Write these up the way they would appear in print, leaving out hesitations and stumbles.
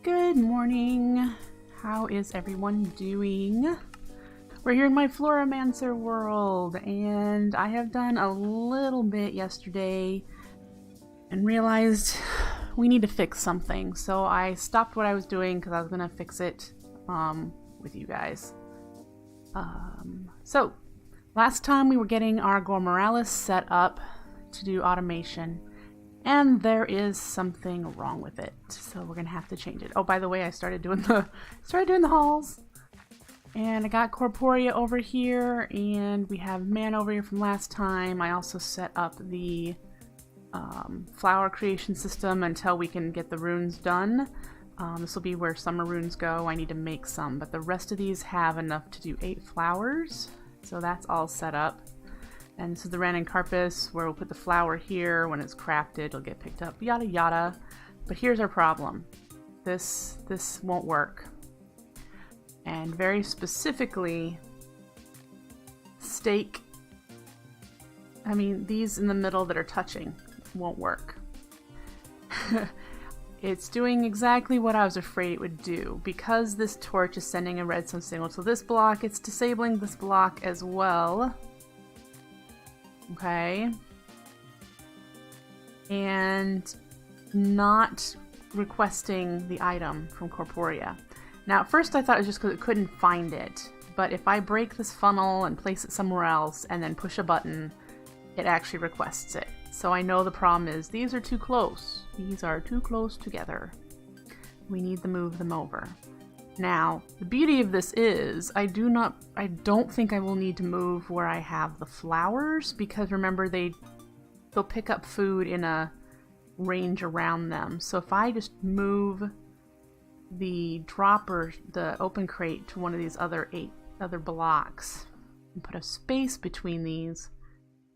Good morning. How is everyone doing? We're here in my Floramancer world, and I have done a little bit yesterday and realized we need to fix something. So I stopped what I was doing because I was going to fix it with you guys. So last time we were getting our Gourmaryllis set up to do automation, and there is something wrong with it. So we're gonna have to change it. Oh, by the way, I started doing the hauls. And I got Corporea over here, and we have Man over here from last time. I also set up the flower creation system until we can get the runes done. This will be where summer runes go. I need to make some, but the rest of these have enough to do 8 flowers. So that's all set up. And this is the Ranunculus, where we'll put the flower here. When it's crafted, it'll get picked up, yada yada. But here's our problem. This won't work. And very specifically, these in the middle that are touching won't work. It's doing exactly what I was afraid it would do. Because this torch is sending a redstone signal to this block, it's disabling this block as well. Okay. And not requesting the item from Corporea. Now, at first I thought it was just because it couldn't find it. But if I break this funnel and place it somewhere else and then push a button, it actually requests it. So I know the problem is these are too close. These are too close together. We need to move them over. Now, the beauty of this is I don't think I will need to move where I have the flowers, because remember they'll pick up food in a range around them. So if I just move the dropper, the open crate, to one of these other 8 other blocks and put a space between these,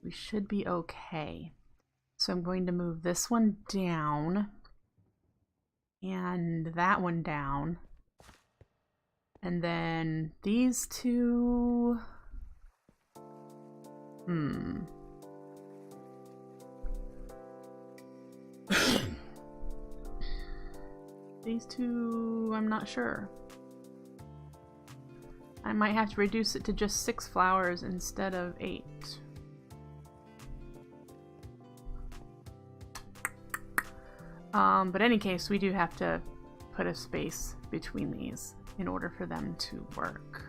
we should be okay. So I'm going to move this one down and that one down. And then these two... These two, I'm not sure. I might have to reduce it to just 6 flowers instead of 8. But in any case, we do have to put a space between these in order for them to work.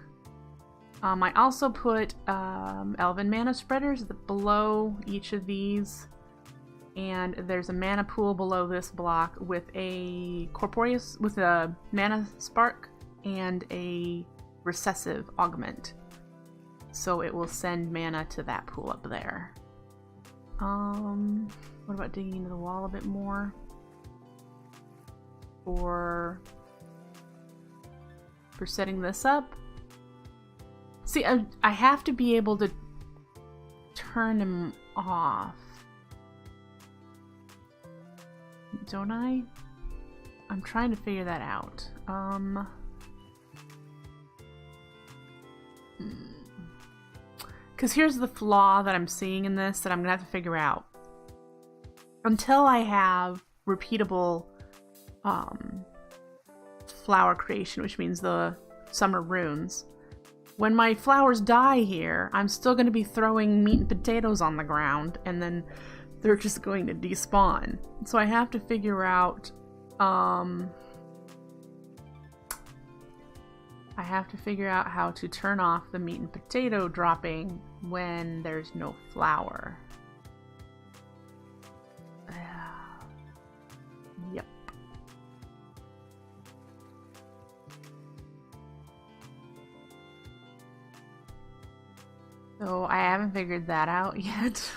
I also put elven mana spreaders below each of these, and there's a mana pool below this block with a mana spark and a recessive augment, so it will send mana to that pool up there. What about digging into the wall a bit more for setting this up? See, I have to be able to turn them off, don't I? I'm trying to figure that out. Because here's the flaw that I'm seeing in this that I'm gonna have to figure out. Until I have repeatable flower creation, which means the summer runes, when my flowers die here, I'm still going to be throwing meat and potatoes on the ground, and then they're just going to despawn. So I have to figure out how to turn off the meat and potato dropping when there's no flower. Yep. So I haven't figured that out yet.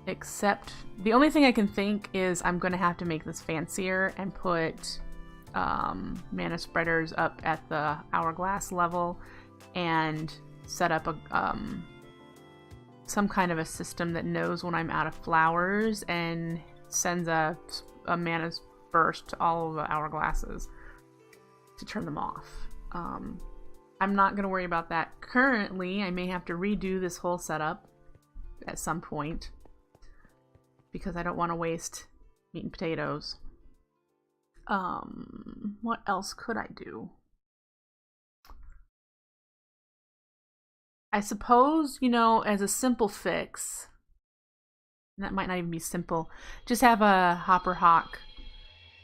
Except the only thing I can think is I'm going to have to make this fancier and put mana spreaders up at the hourglass level and set up a some kind of a system that knows when I'm out of flowers and sends a mana burst to all of the hourglasses to turn them off. I'm not going to worry about that currently. I may have to redo this whole setup at some point, because I don't want to waste meat and potatoes. What else could I do? I suppose, you know, as a simple fix, that might not even be simple, just have a hopper hawk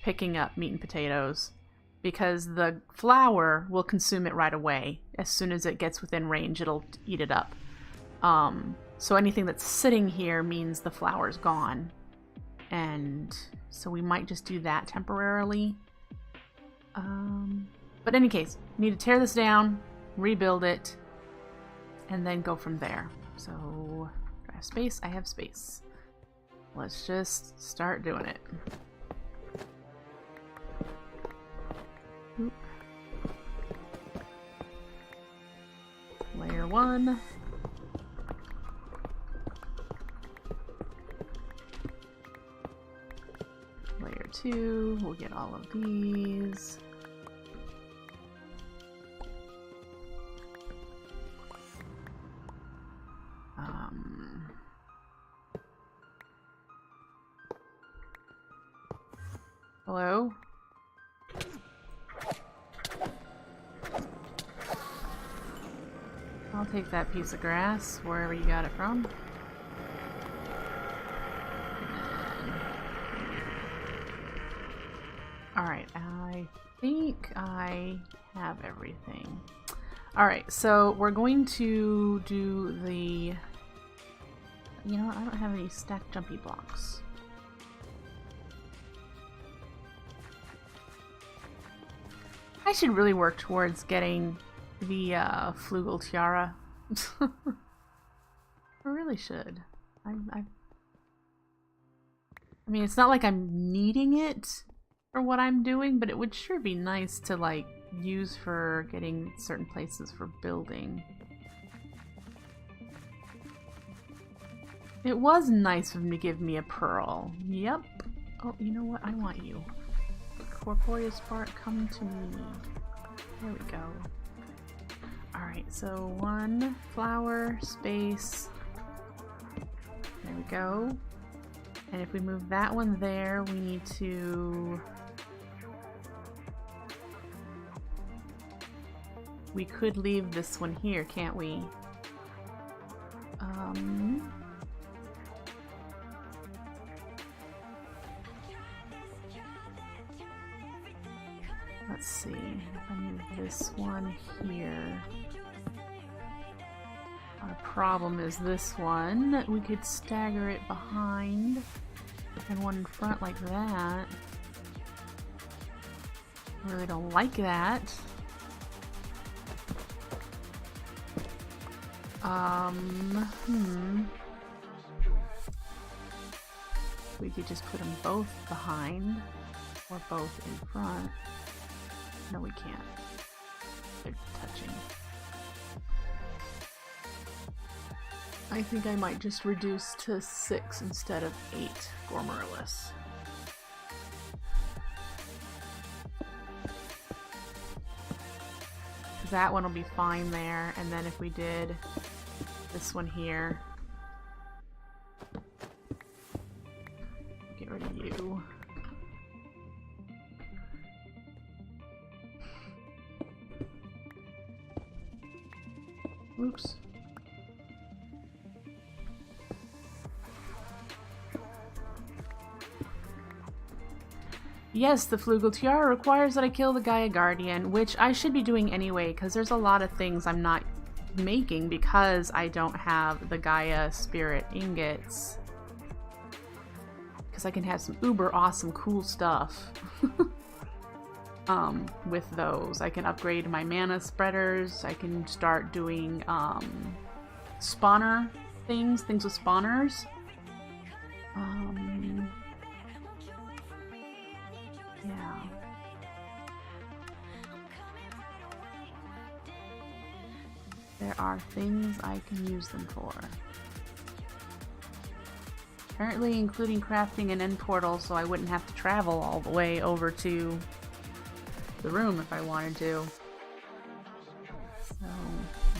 picking up meat and potatoes, because the flower will consume it right away. As soon as it gets within range, it'll eat it up. So anything that's sitting here means the flower's gone. And so we might just do that temporarily. But in any case, need to tear this down, rebuild it, and then go from there. So, do I have space? I have space. Let's just start doing it. Oop. Layer 1. Layer 2. We'll get all of these. Hello? I'll take that piece of grass, wherever you got it from. Alright, I think I have everything. Alright, so we're going to do the... You know what, I don't have any stacked jumpy blocks. I should really work towards getting the flugel tiara. I really should. I mean, it's not like I'm needing it for what I'm doing, but it would sure be nice to, like, use for getting certain places for building. It was nice of him to give me a pearl. Yep. Oh, you know what? I want you. Corporeal spark, come to me. There we go. Alright, so 1 flower, space. There we go. And if we move that one there, we need to... We could leave this one here, can't we? Let's see, if I move this one here. Our problem is this one. We could stagger it behind and one in front like that. I really don't like that. We could just put them both behind or both in front. No, we can't. They're touching. I think I might just reduce to 6 instead of 8 Gourmaryllis. That one will be fine there, and then if we did this one here, get rid of you. Oops. Yes, the Flugel Tiara requires that I kill the Gaia Guardian, which I should be doing anyway, because there's a lot of things I'm not making because I don't have the Gaia Spirit ingots. Because I can have some uber awesome cool stuff with those. I can upgrade my mana spreaders, I can start doing spawner things with spawners. Yeah. There are things I can use them for. Apparently including crafting an end portal so I wouldn't have to travel all the way over to the room if I wanted to. So,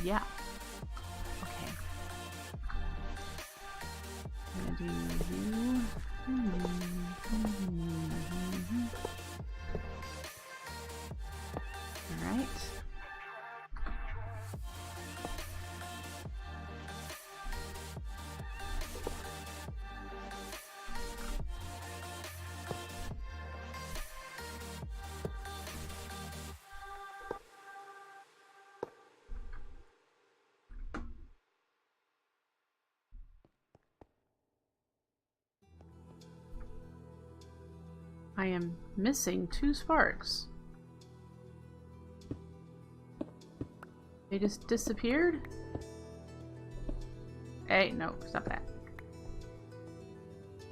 yeah. Okay. I'm gonna do you. I am missing 2 sparks. They just disappeared? Hey, no, stop that.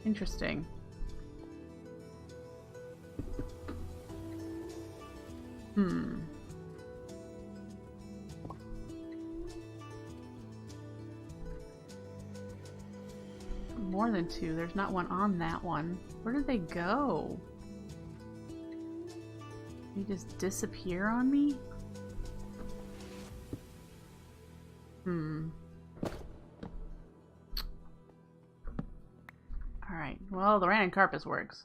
Interesting. More than 2. There's not one on that one. Where did they go? They just disappear on me? Alright, well, the random carpus works.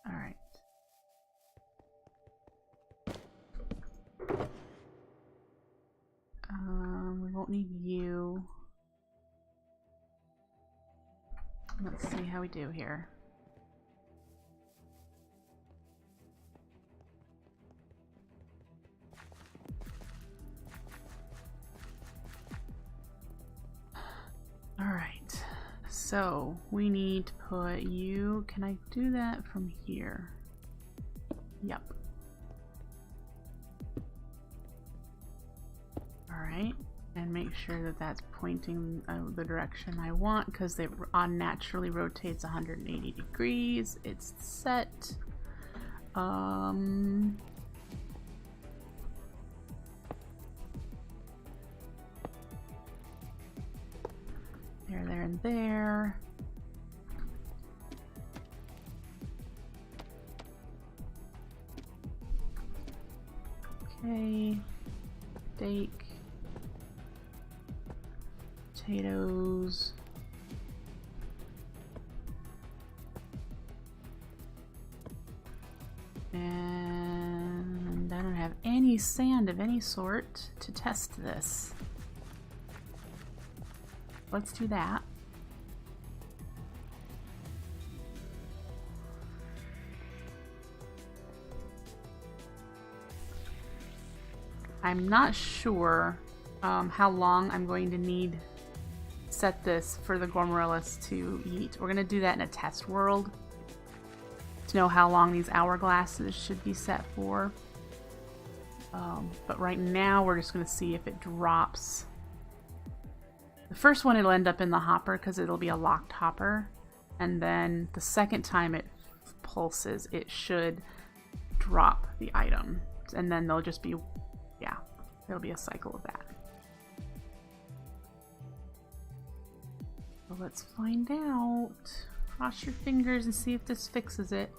Alright. We won't need you. Let's see how we do here. Alright, so we need to put you. Can I do that from here? Yep. Alright, and make sure that that's pointing the direction I want, because it unnaturally rotates 180 degrees. It's set. There, and there. Okay. Steak. Potatoes. And I don't have any sand of any sort to test this. Let's do that. I'm not sure how long I'm going to need to set this for the Gourmaryllis to eat. We're going to do that in a test world to know how long these hourglasses should be set for. But right now we're just going to see if it drops. The first one it'll end up in the hopper because it'll be a locked hopper, and then the second time it pulses it should drop the item, and then they'll just be, yeah, there'll be a cycle of that. So let's find out. Cross your fingers and see if this fixes it.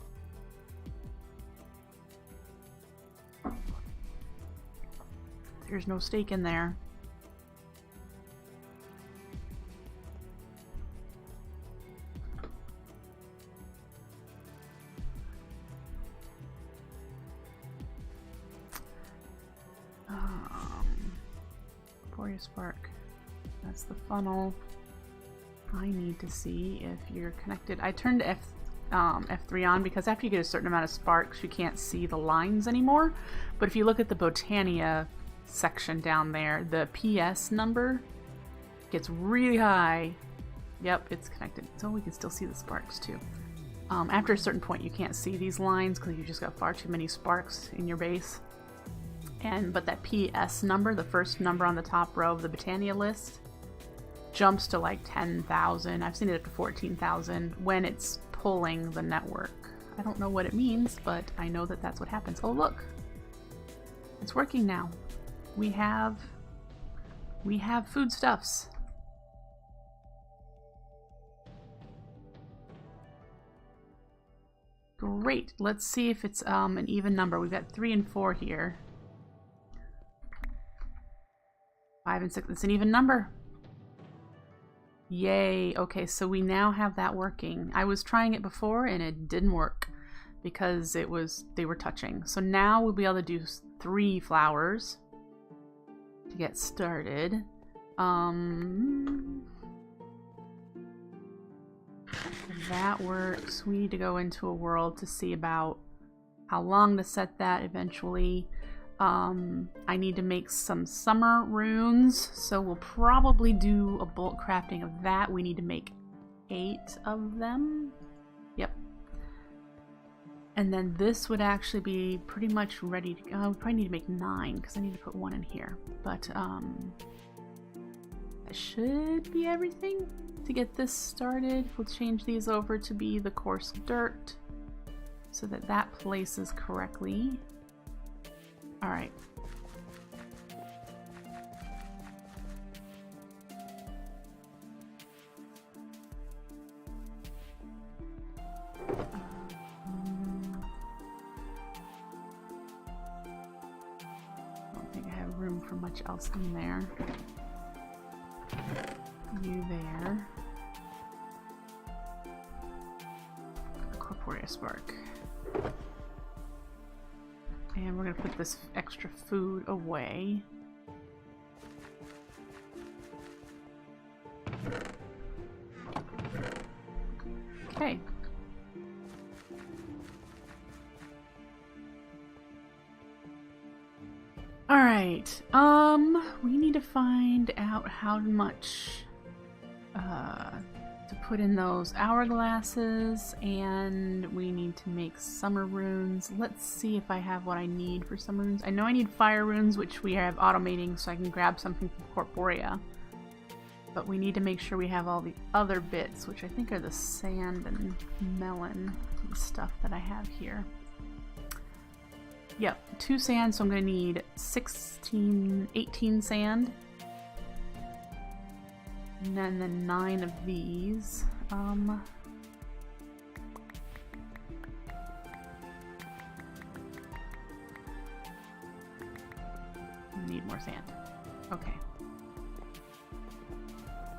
There's no steak in there. Spark. That's the funnel. I need to see if you're connected. I turned F3 on because after you get a certain amount of sparks you can't see the lines anymore. But if you look at the Botania section down there, the PS number gets really high. Yep, it's connected. So we can still see the sparks too. After a certain point you can't see these lines because you just got far too many sparks in your base. But that PS number, the first number on the top row of the Botania list, jumps to like 10,000. I've seen it up to 14,000 when it's pulling the network. I don't know what it means, but I know that that's what happens. Oh look, it's working now. We have foodstuffs. Great. Let's see if it's an even number. We've got 3 and 4 here. 5 and 6, it's an even number. Yay. Okay, so we now have that working. I was trying it before and it didn't work because they were touching. So now we'll be able to do 3 flowers to get started. That works. We need to go into a world to see about how long to set that eventually. I need to make some summer runes, so we'll probably do a bulk crafting of that. We need to make 8 of them. Yep. And then this would actually be pretty much ready to go. I probably need to make 9 because I need to put 1 in here. But that should be everything to get this started. We'll change these over to be the coarse dirt so that that places correctly. All right. I don't think I have room for much else in there. You there. Corporeal spark. And we're going to put this extra food away. Okay. All right. We need to find out how much to put in those hourglasses, and we need to make summer runes. Let's see if I have what I need for summer runes. I know I need fire runes, which we have automating, so I can grab something from Corporea. But we need to make sure we have all the other bits, which I think are the sand and melon stuff that I have here. Yep, 2 sand, so I'm going to need 18 sand. And then the 9 of these. Need more sand. Okay.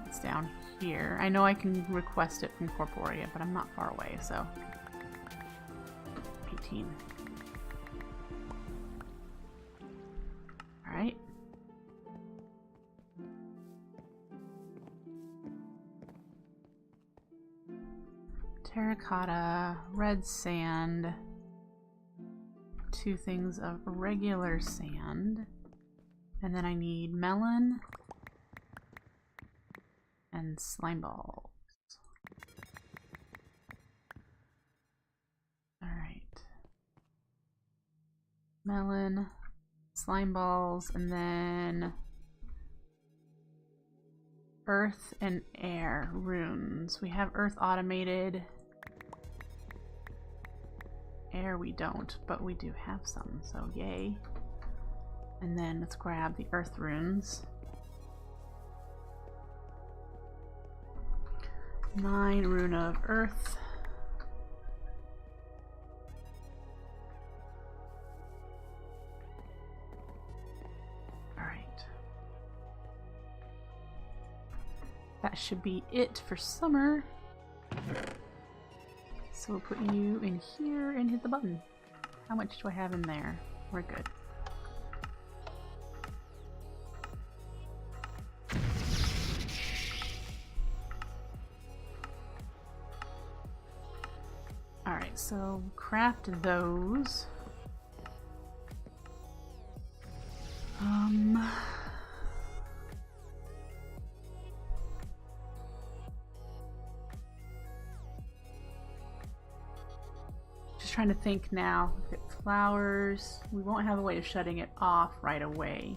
It's down here. I know I can request it from Corporea, but I'm not far away, so 18. Alright. Terracotta, red sand, 2 things of regular sand, and then I need melon and slime balls. Alright. Melon, slime balls, and then earth and air runes. We have earth automated. Air we don't, but we do have some, so yay. And then let's grab the earth runes. 9 rune of earth. Alright. That should be it for summer. So we'll put you in here and hit the button. How much do I have in there? We're good. Alright, so craft those. Trying to think now. Look at flowers. We won't have a way of shutting it off right away,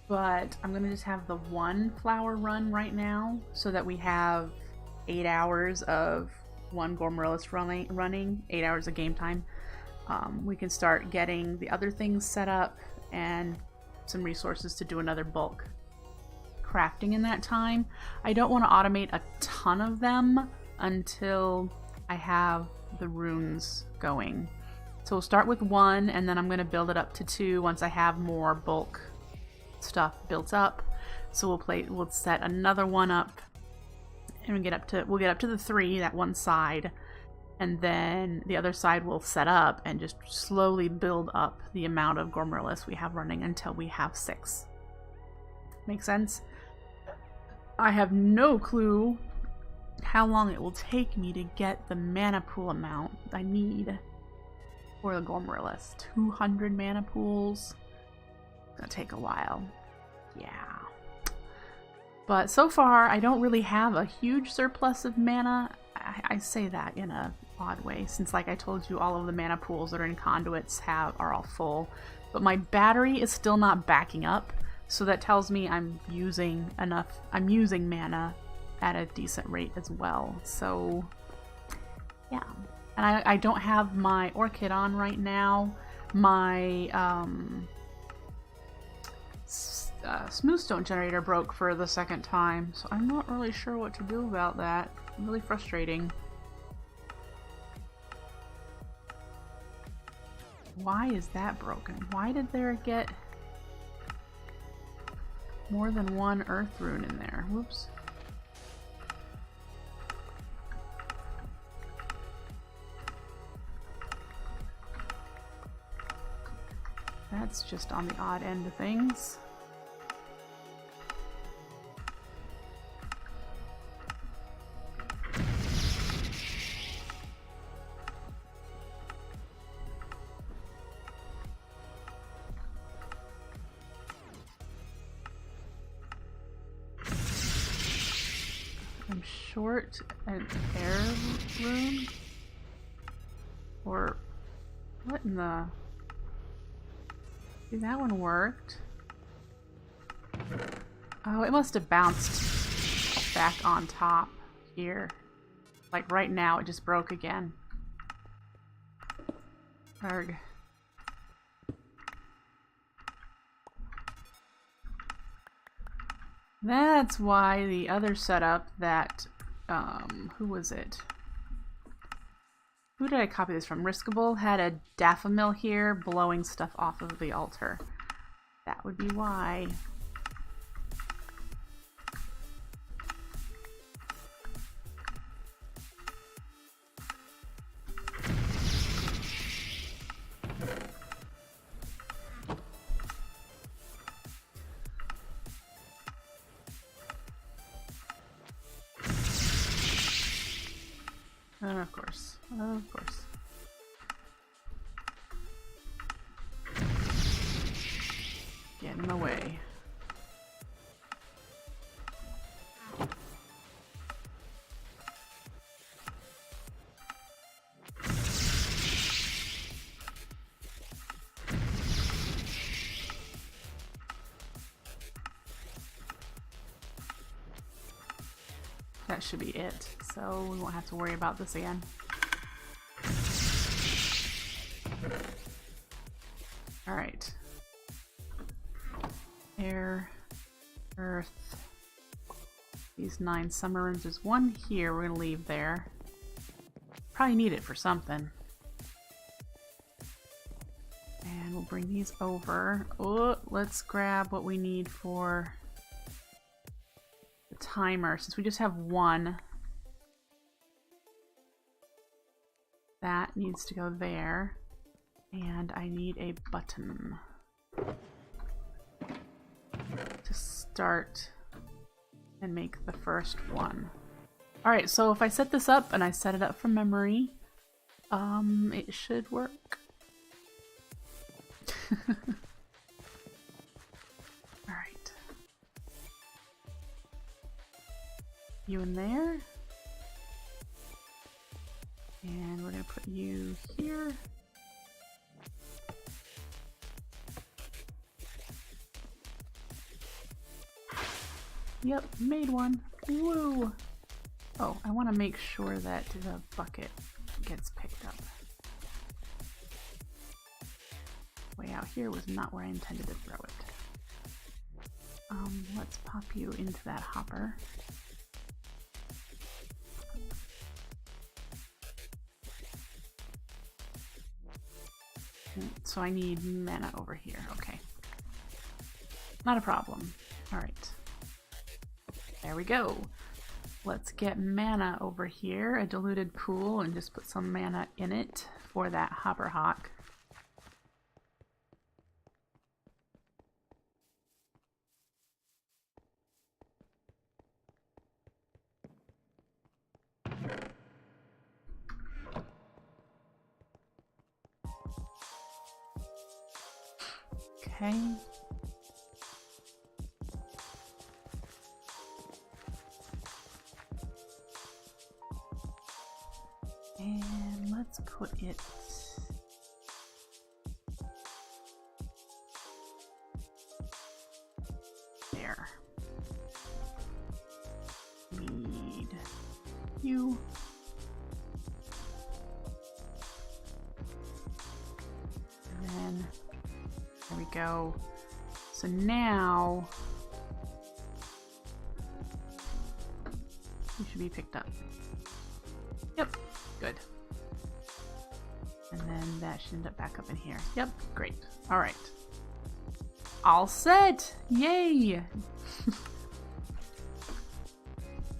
but I'm gonna just have the 1 flower run right now so that we have 8 hours of 1 Gourmaryllis running, 8 hours of game time. We can start getting the other things set up and some resources to do another bulk crafting in that time. I don't want to automate a ton of them until I have the runes going. So we'll start with 1, and then I'm going to build it up to 2 once I have more bulk stuff built up. So we'll set another 1 up, and we'll get up to the 3, that one side, and then the other side will set up and just slowly build up the amount of Gourmaryllis we have running until we have 6. Make sense? I have no clue how long it will take me to get the mana pool amount I need for the Gourmaryllis. 200 mana pools. gonna take a while. Yeah. But so far, I don't really have a huge surplus of mana. I say that in a odd way, since like I told you, all of the mana pools that are in conduits are all full. But my battery is still not backing up, so that tells me I'm using mana at a decent rate as well. So yeah. And I don't have my orchid on right now. My smoothstone generator broke for the second time, so I'm not really sure what to do about that. Really frustrating. Why is that broken? Why did there get more than one earth rune in there? Whoops. That's just on the odd end of things. I'm short an air rune? Or what in the... See, that one worked. Oh, it must have bounced back on top here. Like right now, it just broke again. Arg. That's why the other setup that, who was it? Who did I copy this from? Riskable had a daffodil here blowing stuff off of the altar. That would be why. Of course. Of course. Get in the way. That should be it, so we won't have to worry about this again. Alright. Air, earth. These 9 summer runes. There's one here we're gonna leave there. Probably need it for something. And we'll bring these over. Oh, let's grab what we need for the timer, since we just have one. That needs to go there. And I need a button to start and make the first one. Alright, so if I set this up and I set it up from memory, it should work. Alright. You in there. And we're going to put you here. Yep, made one. Woo! Oh, I want to make sure that the bucket gets picked up. Way out here was not where I intended to throw it. Let's pop you into that hopper. So I need mana over here. Okay. Not a problem. Alright. There we go. Let's get mana over here, a diluted pool, and just put some mana in it for that hopper hawk. Okay. And let's put it there. Need you. And then there we go. So now you should be picked up. Yep, good. And then that should end up back up in here. Yep, great. All right. All set! Yay!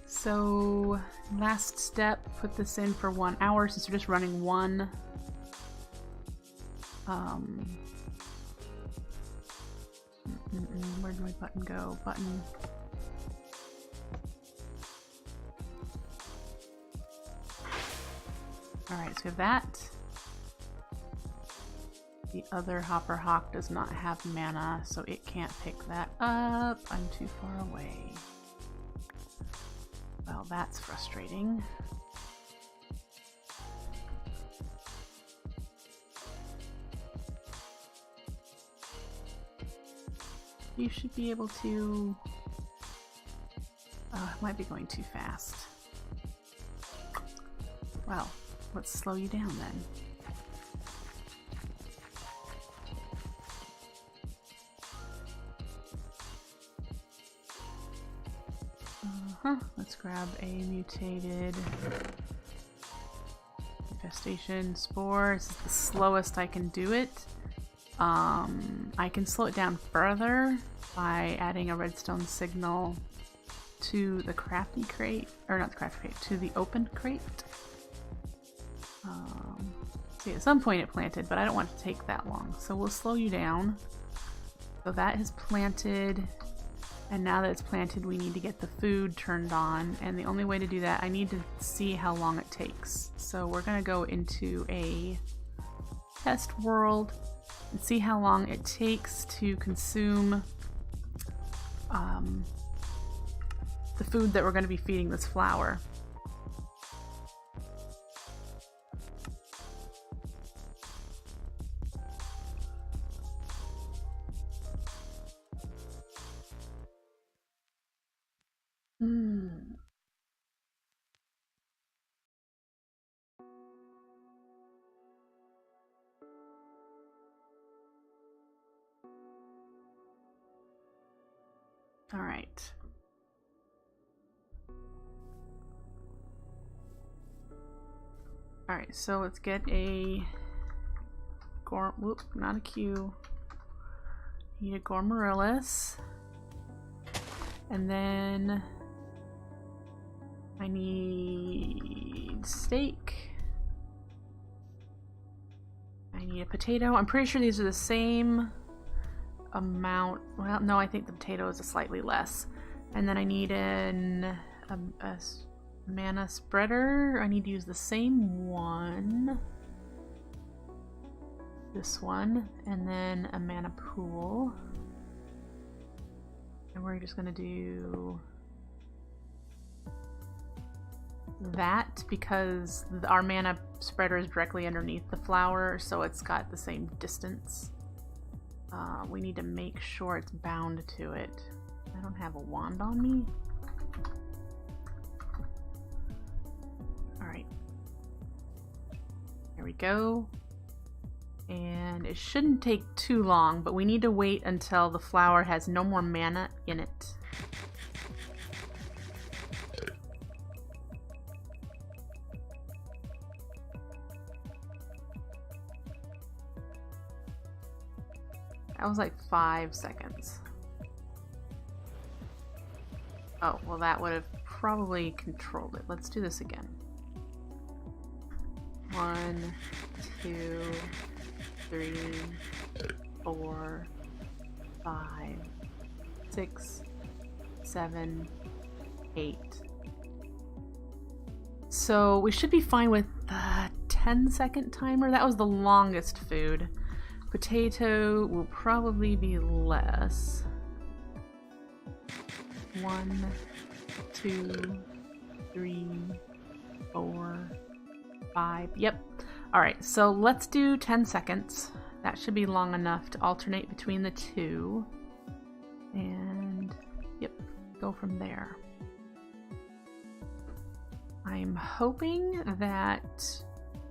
So, last step, put this in for 1 hour since we're just running one. Where did my button go? Button. Alright, so we have that. The other Hopper Hawk does not have mana, so it can't pick that up. I'm too far away. Well, that's frustrating. You should be able to... it might be going too fast. Well, let's slow you down then. Let's grab a mutated infestation spore. This is the slowest I can do it. I can slow it down further by adding a redstone signal to the crafty crate, or not the crafty crate, to the open crate. See, at some point it planted, but I don't want it to take that long, so we'll slow you down. So that has planted. And now that it's planted, we need to get the food turned on. And the only way to do that, I need to see how long it takes. So we're going to go into a test world and see how long it takes to consume the food that we're going to be feeding this flower. All right. All right, so let's get a not a Q. Need a Gourmaryllis. And then I need steak. I need a potato. I'm pretty sure these are the same amount. Well, no, I think the potato is a slightly less. And then I need a mana spreader. I need to use the same one. This one. And then a mana pool. And we're just gonna do that because our mana spreader is directly underneath the flower, so it's got the same distance. We need to make sure it's bound to it. I don't have a wand on me. Alright. There we go. And it shouldn't take too long, but we need to wait until the flower has no more mana in it. That was like 5 seconds. Oh, well that would have probably controlled it. Let's do this again. 1, 2, 3, 4, 5, 6, 7, 8. So we should be fine with the 10-second timer. That was the longest food. Potato will probably be less. 1, 2, 3, 4, 5. Yep. Alright, so let's do 10 seconds. That should be long enough to alternate between the two. And, yep, go from there. I'm hoping that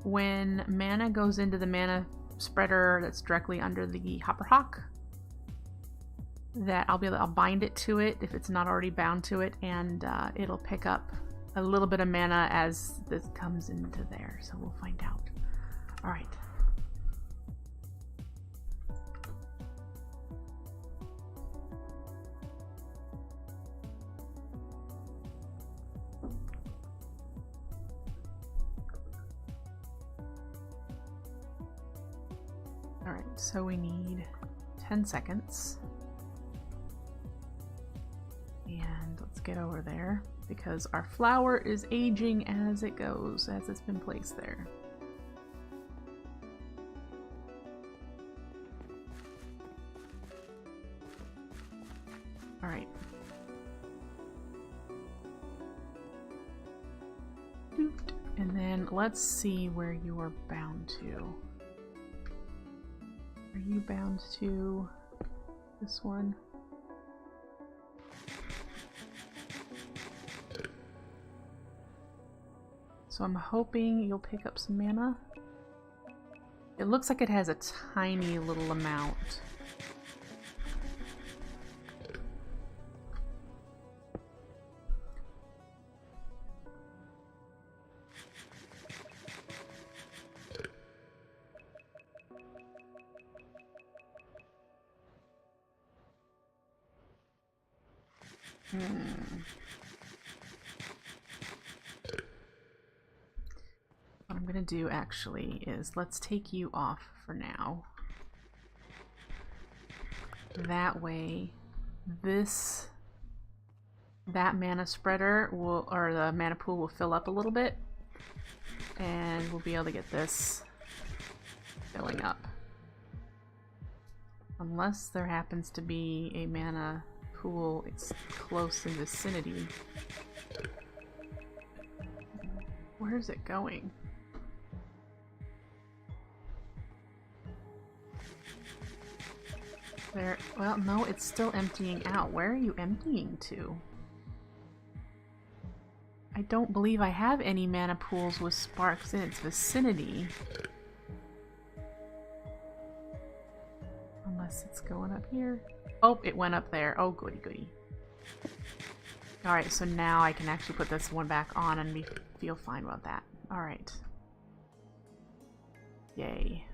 when mana goes into the mana spreader that's directly under the Hopper Hawk, that I'll bind it to it if it's not already bound to it, and it'll pick up a little bit of mana as this comes into there. So we'll find out. All right. All right, so we need 10 seconds. And let's get over there because our flower is aging as it goes, as it's been placed there. All right. And then let's see where you are bound to. Are you bound to this one? So I'm hoping you'll pick up some mana. It looks like it has a tiny little amount. What I'm gonna do actually is let's take you off for now. That way, that mana spreader will, or the mana pool will fill up a little bit, and we'll be able to get this filling up. Unless there happens to be a mana pool, it's close in vicinity. Where is it going? There, well, no, it's still emptying out. Where are you emptying to? I don't believe I have any mana pools with sparks in its vicinity. Unless it's going up here. Oh, it went up there. Oh, goody goody. Alright, so now I can actually put this one back on and feel fine about that. Alright. Yay.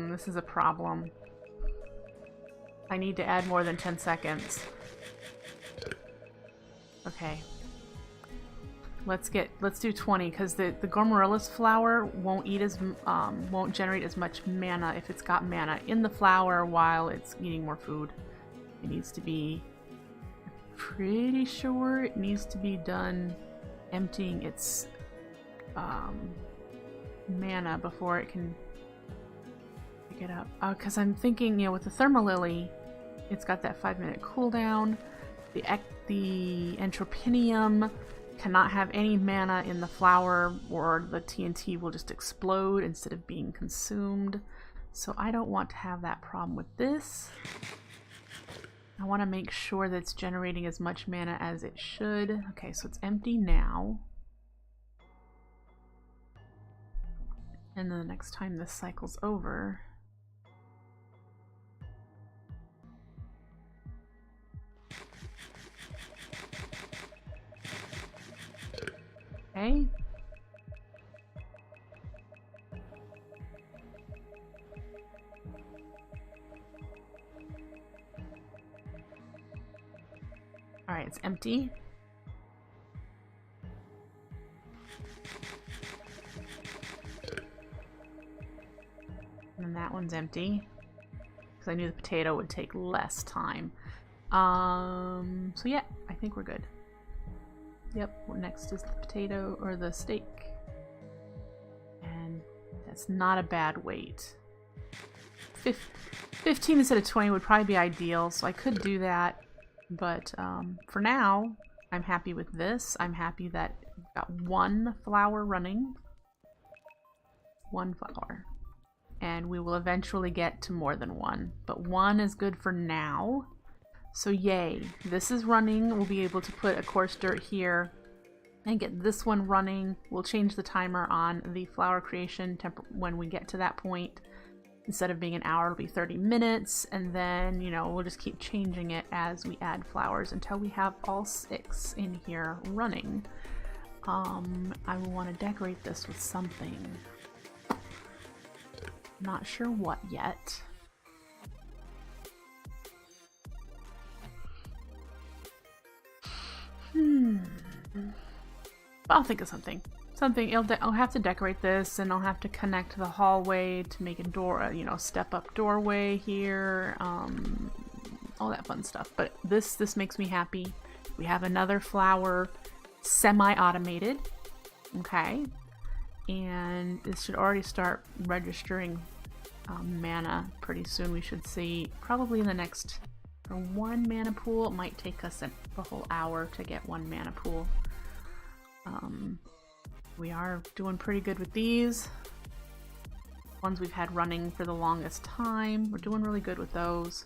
This is a problem. I need to add more than 10 seconds. Okay. Let's do 20 because the Gourmaryllis flower won't generate as much mana if it's got mana in the flower while it's eating more food. It needs to be, pretty sure it needs to be done emptying its mana before it can pick it up. Because I'm thinking, you know, with the Thermal Lily, it's got that 5-minute cooldown. The Entropinium cannot have any mana in the flower, or the TNT will just explode instead of being consumed. So I don't want to have that problem with this. I want to make sure that it's generating as much mana as it should. Okay, so it's empty now. And then the next time this cycle's over, okay. Alright, it's empty. And then that one's empty. Because I knew the potato would take less time. So yeah, I think we're good. Yep, next is the potato or the steak. And that's not a bad weight. 15 instead of 20 would probably be ideal, so I could do that. But for now, I'm happy with this. I'm happy that we've got one flower running. One flower. And we will eventually get to more than one. But one is good for now. So yay. This is running. We'll be able to put a coarse dirt here and get this one running. We'll change the timer on the flower creation when we get to that point. Instead of being an hour, it'll be 30 minutes. And then, you know, we'll just keep changing it as we add flowers until we have all 6 in here running. I will want to decorate this with something. Not sure what yet. I'll think of something. I'll have to decorate this, and I'll have to connect the hallway to make a door, you know, step-up doorway here, all that fun stuff. But this makes me happy. We have another flower, semi-automated, okay, and this should already start registering mana pretty soon. We should see probably in the next, for 1 mana pool. It might take us a whole hour to get 1 mana pool. We are doing pretty good with these. Ones we've had running for the longest time. We're doing really good with those.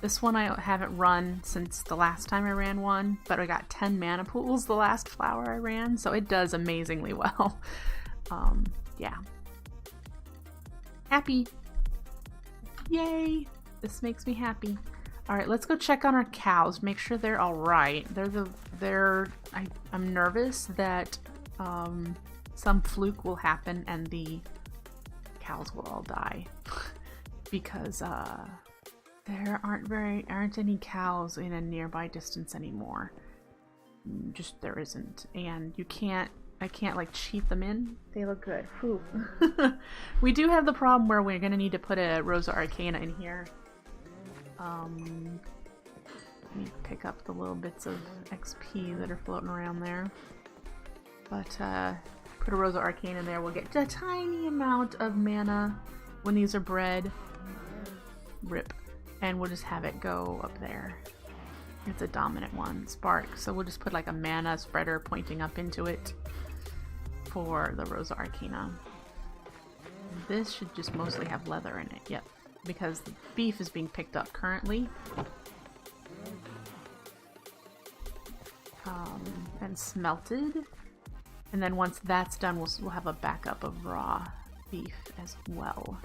This one I haven't run since the last time I ran one, but I got 10 mana pools the last flower I ran, so it does amazingly well. Yeah. Happy. Yay! This makes me happy. Alright, let's go check on our cows, make sure they're alright. I'm nervous that some fluke will happen and the cows will all die. Because there aren't any cows in a nearby distance anymore. Just there isn't. And I can't like cheat them in. They look good. Whew. We do have the problem where we're gonna need to put a Rosa Arcana in here. Let me pick up the little bits of XP that are floating around there. But put a Rosa Arcana in there, we'll get a tiny amount of mana when these are bred. Rip. And we'll just have it go up there. It's a dominant one, Spark. So we'll just put like a mana spreader pointing up into it for the Rosa Arcana. This should just mostly have leather in it, yep. Because the beef is being picked up currently. And smelted. And then once that's done, we'll have a backup of raw beef as well.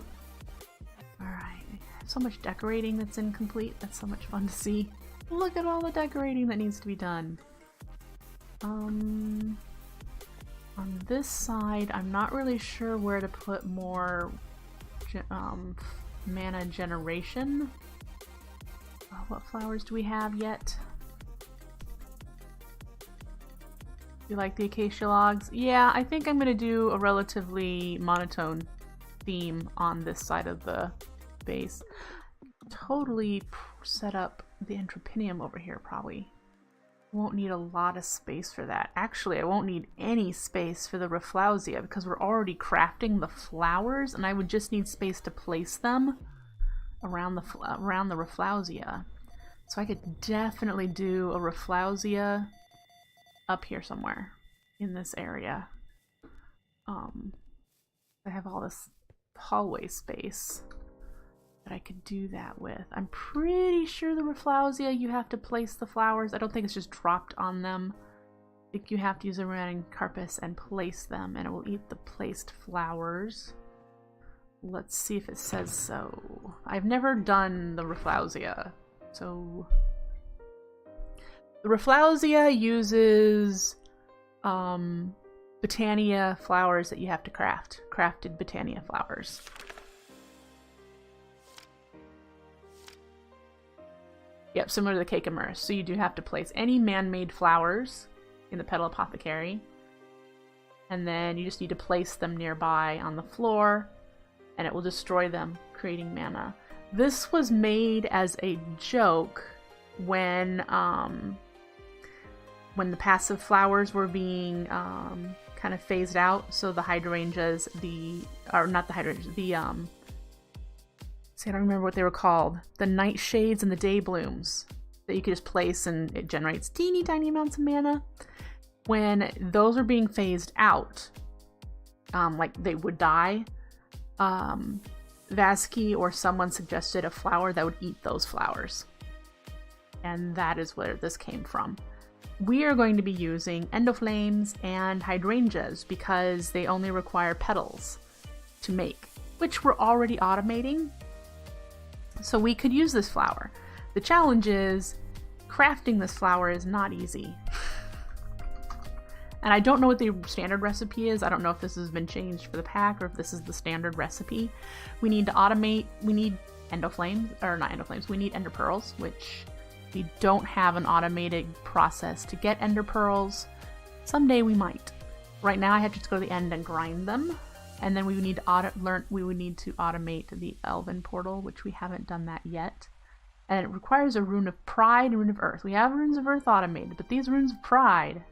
Alright, so much decorating that's incomplete. That's so much fun to see. Look at all the decorating that needs to be done. On this side, I'm not really sure where to put more mana generation. What flowers do we have yet? You like the acacia logs? Yeah, I think I'm gonna do a relatively monotone theme on this side of the base. Totally set up the Entropinium over here, probably. Won't need a lot of space for that. Actually, I won't need any space for the Rafflesia because we're already crafting the flowers, and I would just need space to place them around the Rafflesia. So I could definitely do a Rafflesia up here somewhere in this area. I have all this hallway space that I could do that with. I'm pretty sure the Rafflesia, you have to place the flowers. I don't think it's just dropped on them. I think you have to use a running carpus and place them, and it will eat the placed flowers. Let's see if it says so. I've never done the Rafflesia, so the Rafflesia uses Botania flowers that you have to craft. Crafted Botania flowers. Yep, similar to the Cake Immerse. So you do have to place any man-made flowers in the Petal Apothecary. And then you just need to place them nearby on the floor, and it will destroy them, creating mana. This was made as a joke when when the passive flowers were being kind of phased out. So the hydrangeas, or not the hydrangeas, see, I don't remember what they were called. The nightshades and the day blooms that you could just place and it generates teeny tiny amounts of mana. When those were being phased out, like they would die, Vasky or someone suggested a flower that would eat those flowers. And that is where this came from. We are going to be using endoflames and hydrangeas because they only require petals to make, which we're already automating. So we could use this flower. The challenge is crafting this flower is not easy. And I don't know what the standard recipe is. I don't know if this has been changed for the pack or if this is the standard recipe. We need to automate, we need endoflames, or not endoflames, we need ender pearls, which we don't have an automated process to get ender pearls. Someday we might. Right now I have to just go to the end and grind them. And then we would need to automate the Elven portal, which we haven't done that yet. And it requires a rune of pride and rune of earth. We have runes of earth automated, but these runes of pride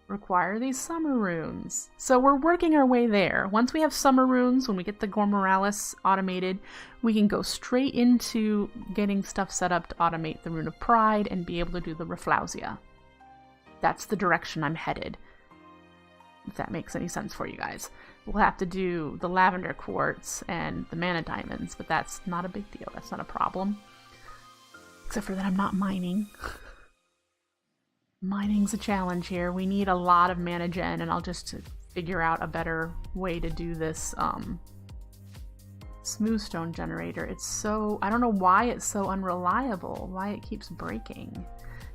require these summer runes. So we're working our way there. Once we have summer runes, when we get the Gourmaryllis automated, we can go straight into getting stuff set up to automate the rune of pride and be able to do the Rafflesia. That's the direction I'm headed. If that makes any sense for you guys. We'll have to do the lavender quartz and the mana diamonds, but that's not a big deal. That's not a problem. Except for that I'm not mining. Mining's a challenge here. We need a lot of mana gen, and I'll just figure out a better way to do this smooth stone generator. It's so, I don't know why it's so unreliable, why it keeps breaking.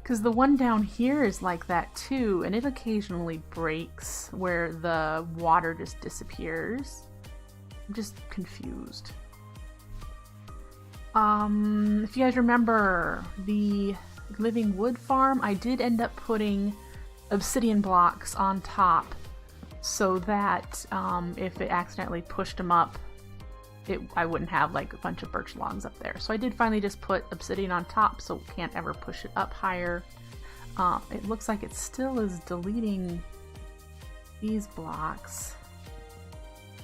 Because the one down here is like that too, and it occasionally breaks where the water just disappears. I'm just confused. If you guys remember the living wood farm, I did end up putting obsidian blocks on top so that if it accidentally pushed them up, I wouldn't have like a bunch of birch logs up there. So I did finally just put obsidian on top so it can't ever push it up higher. It looks like it still is deleting these blocks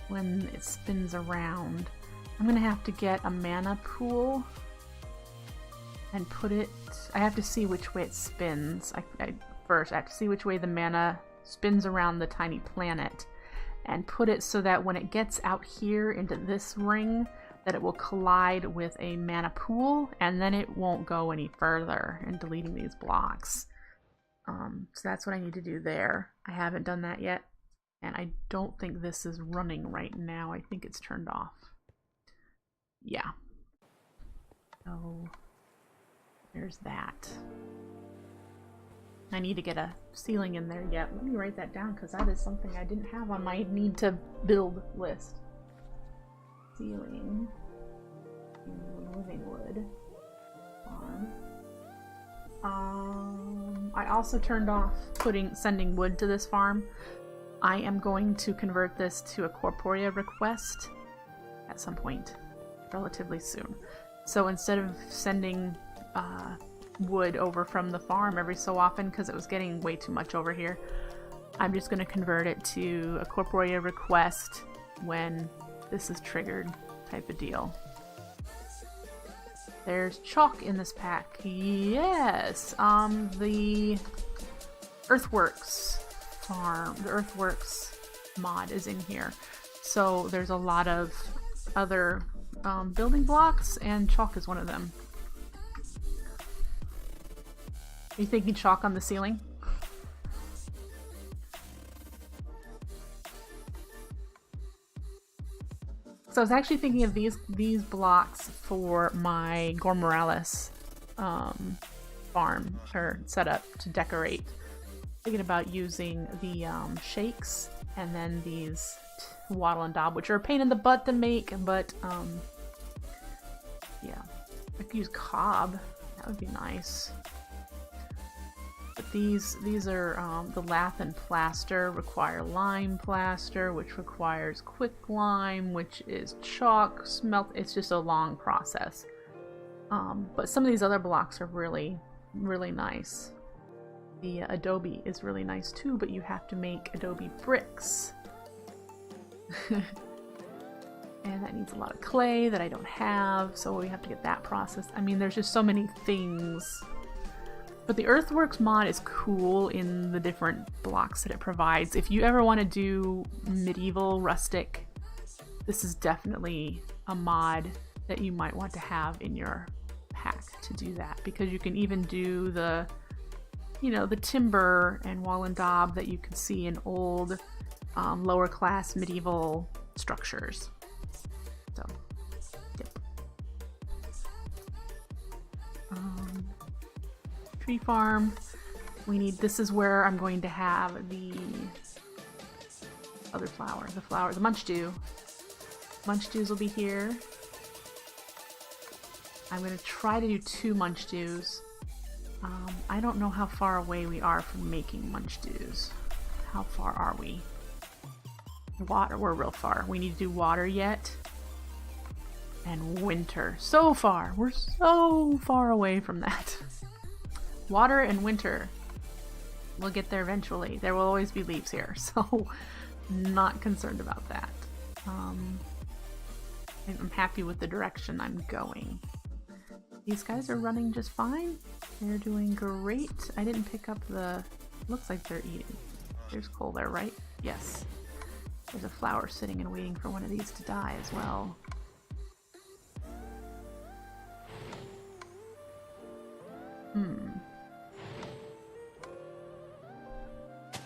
when it spins around. I'm gonna have to get a mana pool and put it, I have to see which way it spins. First I have to see which way the mana spins around the tiny planet and put it so that when it gets out here into this ring, that it will collide with a mana pool and then it won't go any further in deleting these blocks. So that's what I need to do there. I haven't done that yet, and I don't think this is running right now. I think it's turned off. Yeah. So there's that. I need to get a ceiling in there yet. Let me write that down because that is something I didn't have on my need to build list. Ceiling. Living wood. Farm. I also turned off sending wood to this farm. I am going to convert this to a Corporea request at some point relatively soon. So instead of sending wood over from the farm every so often because it was getting way too much over here, I'm just going to convert it to a Corporea request when this is triggered type of deal. There's chalk in this pack. Yes! The Earthworks farm, the Earthworks mod is in here. So there's a lot of other building blocks, and chalk is one of them. Are you thinking chalk on the ceiling? So I was actually thinking of these blocks for my Gourmaryllis farm or setup to decorate. Thinking about using the shakes and then these wattle and daub, which are a pain in the butt to make, but yeah, I could use cob. That would be nice. But these are the lath and plaster require lime plaster, which requires quick lime, which is chalk, smelt. It's just a long process. But some of these other blocks are really, really nice. The adobe is really nice too, but you have to make adobe bricks. And that needs a lot of clay that I don't have, so we have to get that processed. I mean, there's just so many things. But the Earthworks mod is cool in the different blocks that it provides. If you ever want to do medieval rustic, this is definitely a mod that you might want to have in your pack to do that, because you can even do the, you know, the timber and wall and daub that you can see in old lower class medieval structures. So, yep. Tree farm. We need, this is where I'm going to have the other flower, the munch dew. Munch dews will be here. I'm going to try to do 2 munch dews. I don't know how far away we are from making munch dews. How far are we? Water, we're real far. We need to do water yet. And winter. So far. We're so far away from that. Water and winter. We'll get there eventually. There will always be leaves here, so not concerned about that. I'm happy with the direction I'm going. These guys are running just fine. They're doing great. I didn't pick up the... Looks like they're eating. There's coal there, right? Yes. There's a flower sitting and waiting for one of these to die as well.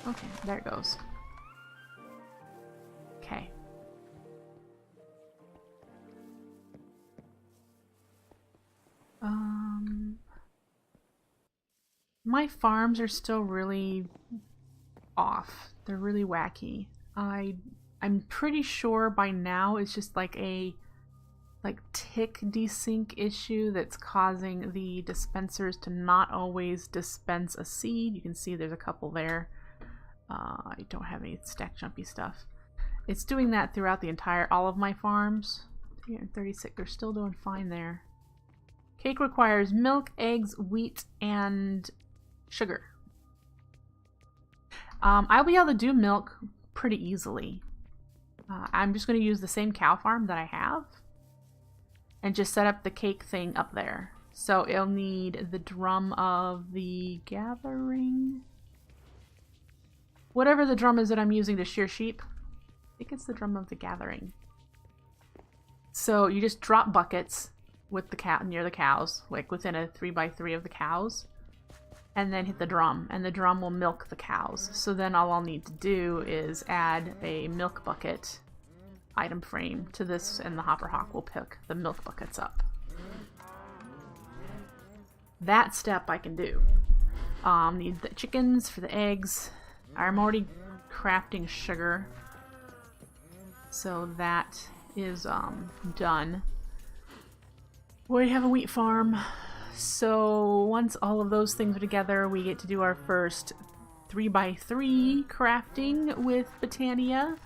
Okay, there it goes. Okay. My farms are still really off. They're really wacky. I'm pretty sure by now it's just like a tick desync issue that's causing the dispensers to not always dispense a seed. You can see there's a couple there. I don't have any stack jumpy stuff. It's doing that throughout the all of my farms. 336, they're still doing fine there. Cake requires milk, eggs, wheat, and sugar. I'll be able to do milk pretty easily. I'm just going to use the same cow farm that I have and just set up the cake thing up there. So it'll need the drum of the gathering. Whatever the drum is that I'm using to shear sheep. I think it's the drum of the gathering. So you just drop buckets with the cow near the cows, like within a 3x3 of the cows, and then hit the drum, and the drum will milk the cows. So then all I'll need to do is add a milk bucket item frame to this, and the hopper hawk will pick the milk buckets up. That step I can do. Need the chickens for the eggs. I'm already crafting sugar, so that is done. We have a wheat farm, so once all of those things are together, we get to do our first 3x3 crafting with Botania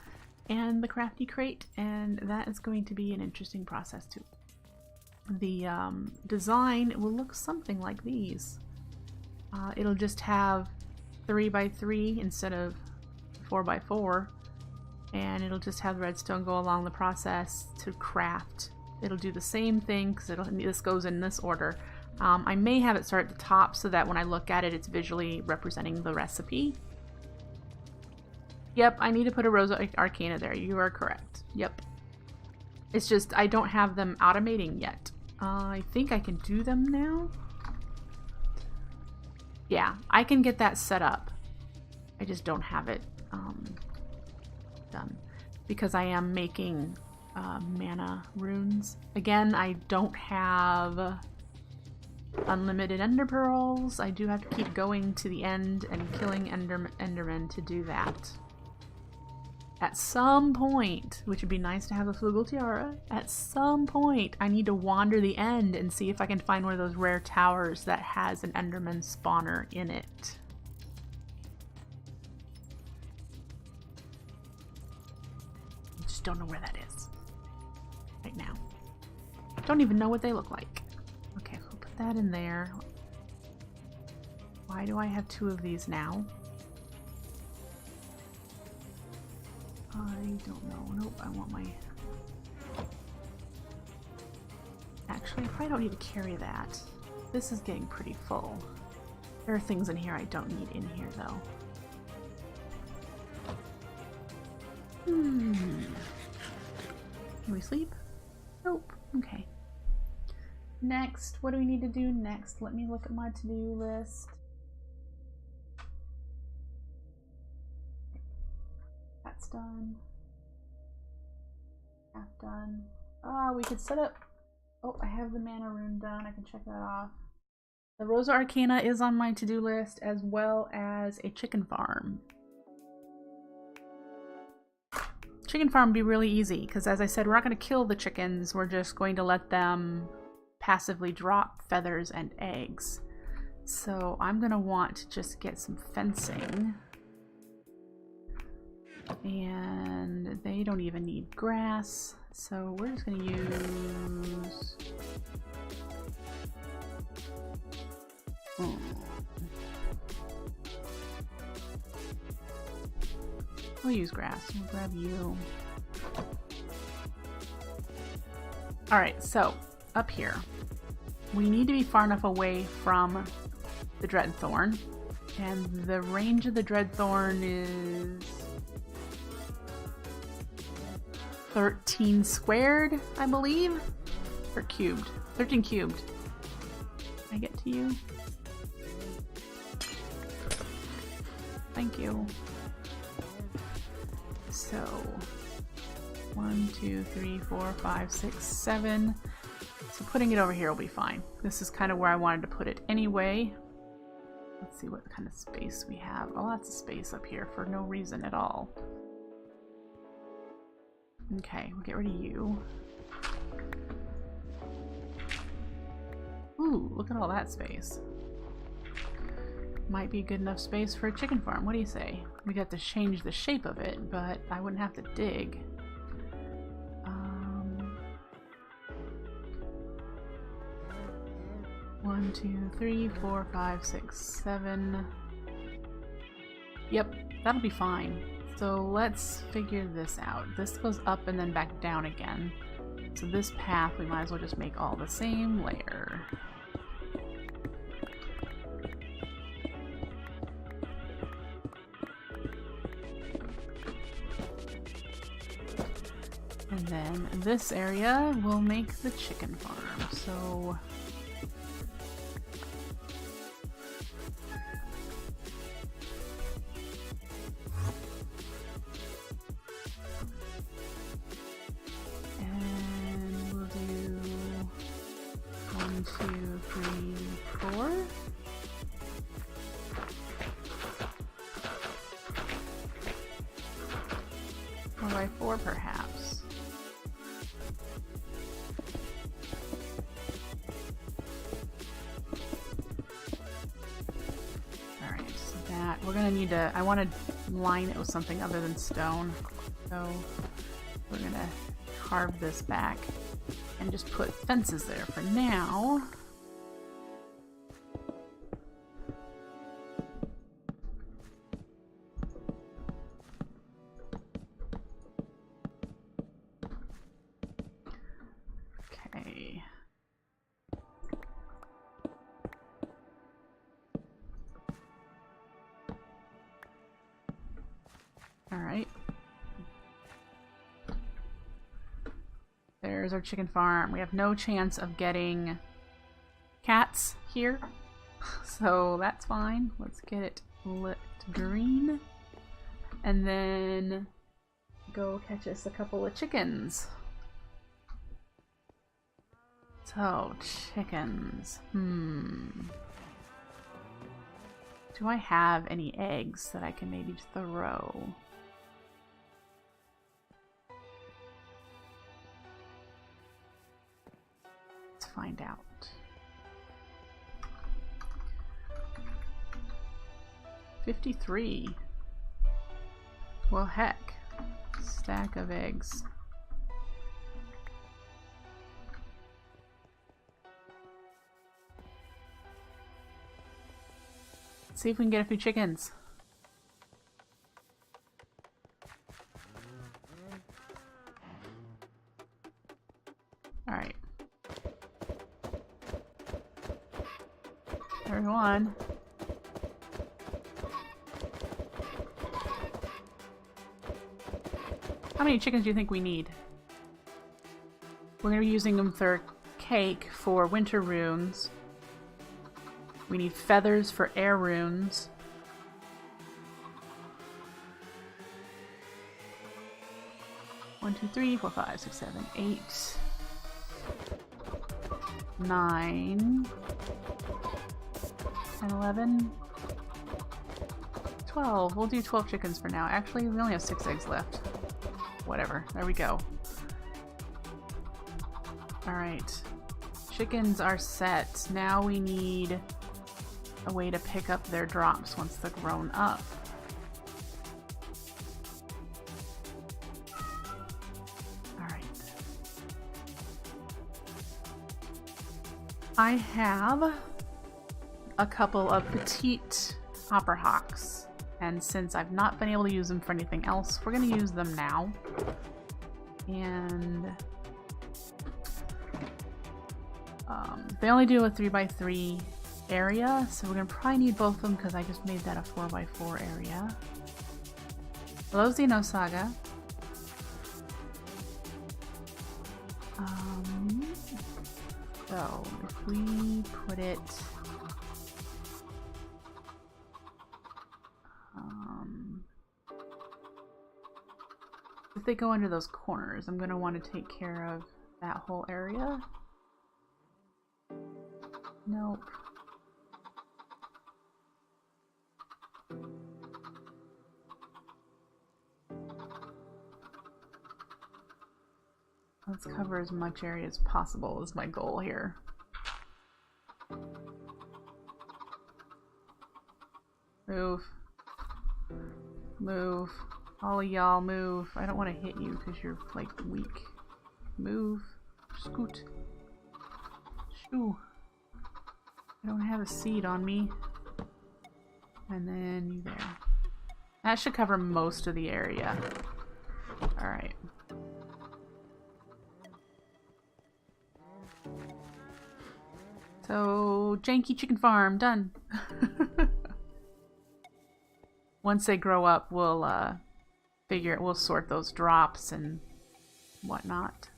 and the crafty crate, and that is going to be an interesting process too. The design will look something like these. It'll just have 3x3 instead of 4x4, and it'll just have redstone go along the process to craft. It'll do the same thing because this goes in this order. I may have it start at the top so that when I look at it, it's visually representing the recipe. Yep, I need to put a Rosa Arcana there. You are correct. Yep. It's just I don't have them automating yet. I think I can do them now. Yeah, I can get that set up. I just don't have it done because I am making mana runes. Again, I don't have unlimited ender pearls. I do have to keep going to the end and killing endermen to do that. At some point, which would be nice to have a Flugel Tiara, at some point I need to wander the end and see if I can find one of those rare towers that has an enderman spawner in it. I just don't know where that is right now. Don't even know what they look like. Okay, we'll put that in there. Why do I have 2 of these now? I don't know. Nope, I want my... Actually, I probably don't need to carry that. This is getting pretty full. There are things in here I don't need in here, though. Can we sleep? Nope. Okay. Next, what do we need to do next? Let me look at my to-do list. That's done. Half done. We could set up... Oh, I have the mana rune done. I can check that off. The Rosa Arcana is on my to-do list, as well as a chicken farm. Chicken farm would be really easy, because as I said, we're not going to kill the chickens. We're just going to let them passively drop feathers and eggs. So I'm going to want to just get some fencing. And they don't even need grass, so we're just going to use... We'll use grass. We'll grab you. Alright, so up here. We need to be far enough away from the Dreadthorn. And the range of the Dreadthorn is 13 squared, I believe? Or cubed. 13 cubed. Can I get to you? Thank you. So, 1, 2, 3, 4, 5, 6, 7. So putting it over here will be fine. This is kind of where I wanted to put it anyway. Let's see what kind of space we have. Oh, lots of space up here for no reason at all. Okay, we'll get rid of you. Ooh, look at all that space. Might be good enough space for a chicken farm. What do you say? We'd have to change the shape of it, but I wouldn't have to dig. 1, 2, 3, 4, 5, 6, 7. Yep, that'll be fine. So let's figure this out. This goes up and then back down again. So this path, we might as well just make all the same layer. And then this area will make the chicken farm. So and we'll do 1, 2, 3, 4. 4 by 4 perhaps. We're gonna need to, I want to line it with something other than stone. So we're gonna carve this back and just put fences there for now. Okay. Alright. There's our chicken farm. We have no chance of getting cats here, so that's fine. Let's get it lit green. And then go catch us a couple of chickens. So, chickens. Do I have any eggs that I can maybe throw? Let's find out. $53. Well, heck. Stack of eggs. Let's see if we can get a few chickens. Alright. There's one. How many chickens do you think we need? We're going to be using them for cake for winter runes. We need feathers for air runes. One, two, three, 4, 5, 6, 7, 8, 9, 10, 11, 12. We'll do 12 chickens for now. Actually, we only have 6 eggs left. Whatever. There we go. Alright. Chickens are set. Now we need a way to pick up their drops once they're grown up. Alright. I have a couple of petite hopper hawks, and since I've not been able to use them for anything else, we're going to use them now. And they only do a 3x3 area, so we're going to probably need both of them because I just made that a 4x4 area. Hello, Xenosaga. So if we put it if they go under those corners, I'm going to want to take care of that whole area. Nope. Let's cover as much area as possible is my goal here. Move. Move. All of y'all move. I don't want to hit you because you're like weak. Move. Scoot. Shoo. I don't have a seed on me. And then you there. That should cover most of the area. Alright. So, janky chicken farm, done. Once they grow up, we'll we'll sort those drops and whatnot.